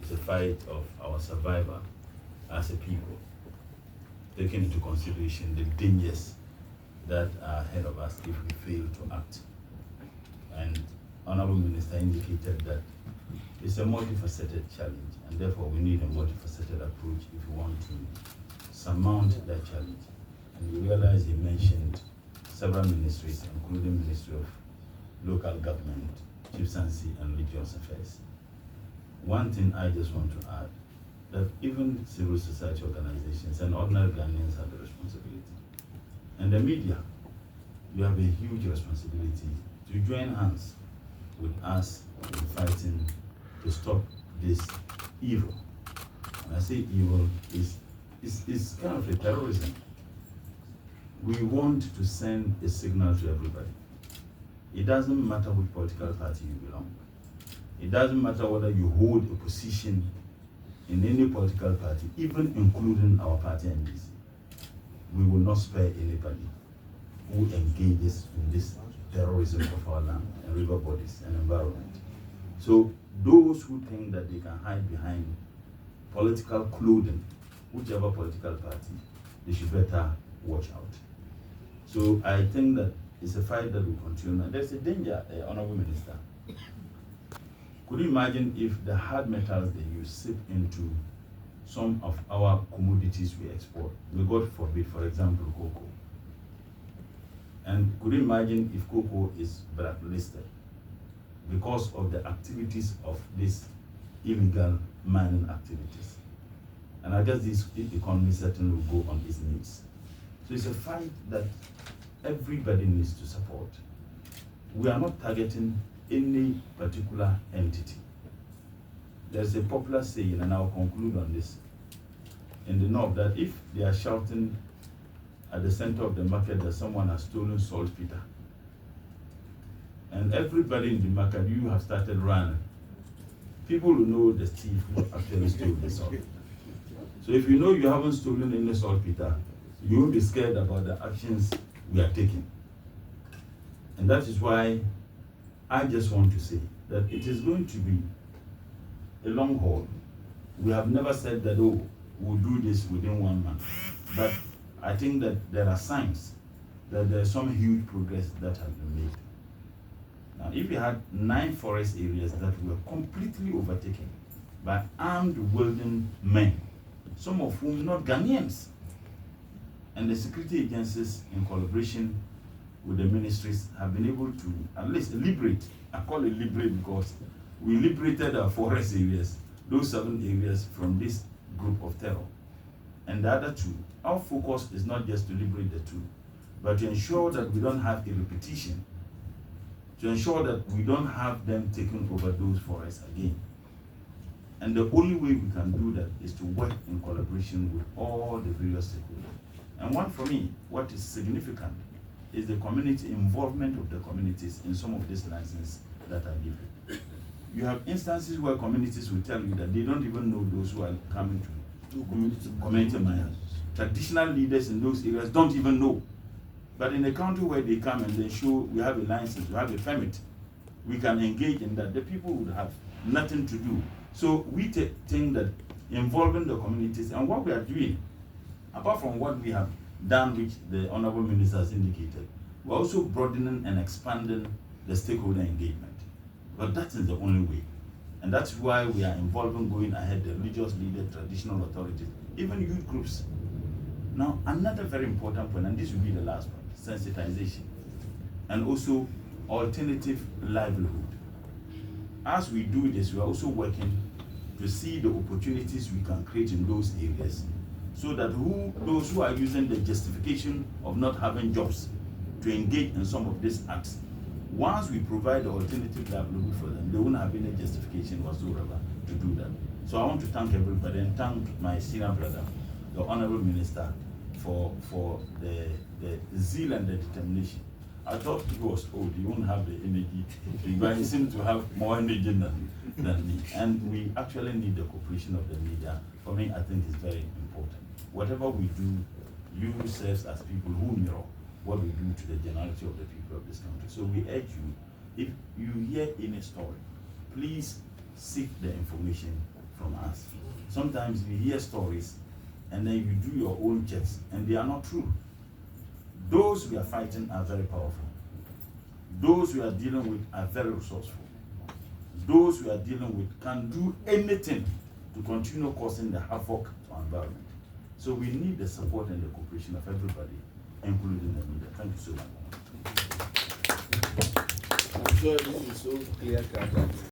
It's a fight of our survival as a people, taking into consideration the dangers that are ahead of us if we fail to act. And Honorable Minister indicated that it's a multifaceted challenge, and therefore we need a multifaceted approach if we want to surmount that challenge. And we realize he mentioned several ministries, including Ministry of Local Government, Chieftaincy and Religious Affairs. One thing I just want to add, that even civil society organizations and ordinary Ghanaians have a responsibility. And the media, you have a huge responsibility to join hands with us in fighting to stop this evil. When I say evil, it's kind of a terrorism. We want to send a signal to everybody. It doesn't matter which political party you belong. It doesn't matter whether you hold a position in any political party, even including our party NDC. We will not spare anybody who engages in this terrorism of our land and river bodies and environment. So those who think that they can hide behind political clothing, whichever political party, they should better watch out. So I think that it's a fight that will continue. And there's a danger, Honorable Minister. Could you imagine if the hard metals they use seep into some of our commodities we export? May God forbid, for example, cocoa. And could you imagine if cocoa is blacklisted because of the activities of these illegal mining activities? And I guess this economy certainly will go on its knees. So it's a fight that everybody needs to support. We are not targeting any particular entity. There's a popular saying, and I'll conclude on this, in the north, that if they are shouting at the center of the market that someone has stolen saltpeter, and everybody in the market, you have started running, people will know the thief who actually stole the salt. So if you know you haven't stolen any saltpeter, you won't be scared about the actions we are taking. And that is why I just want to say that it is going to be a long haul. We have never said that, oh, we'll do this within 1 month. But I think that there are signs that there's some huge progress that has been made. Now, if we had 9 forest areas that were completely overtaken by armed, wielding men, some of whom not Ghanaians, and the security agencies in collaboration with the ministries have been able to at least liberate. I call it liberate because we liberated our forest areas, those 7 areas, from this group of terror. And the other 2, our focus is not just to liberate the 2, but to ensure that we don't have a repetition, to ensure that we don't have them taking over those forests again. And the only way we can do that is to work in collaboration with all the various stakeholders. And one for me, what is significant is the community involvement of the communities in some of these licenses that are given. You have instances where communities will tell you that they don't even know those who are coming to community mining. Traditional leaders in those areas don't even know. But in a country where they come and they show we have a license, we have a permit, we can engage in that, the people would have nothing to do. So we think that involving the communities and what we are doing, apart from what we have done, which the Honorable Minister has indicated, we're also broadening and expanding the stakeholder engagement. But that is the only way. And that's why we are involving, going ahead, the religious leaders, traditional authorities, even youth groups. Now, another very important point, and this will be the last point, sensitization, and also alternative livelihood. As we do this, we are also working to see the opportunities we can create in those areas, so that those who are using the justification of not having jobs to engage in some of these acts, once we provide the alternative livelihood for them, they won't have any justification whatsoever to do that. So I want to thank everybody and thank my senior brother, the Honorable Minister, for the zeal and the determination. I thought he was old, he won't have the energy, but he seems to have more energy than me. And we actually need the cooperation of the media. For me, I think it's very important. Whatever we do, you serve as people who mirror what we do to the generality of the people of this country. So we urge you, if you hear any story, please seek the information from us. Sometimes you hear stories and then you do your own checks and they are not true. Those we are fighting are very powerful. Those we are dealing with are very resourceful. Those we are dealing with can do anything to continue causing the havoc to our environment. So we need the support and the cooperation of everybody, including the media. Thank you so much. I'm sure this is so clear cut.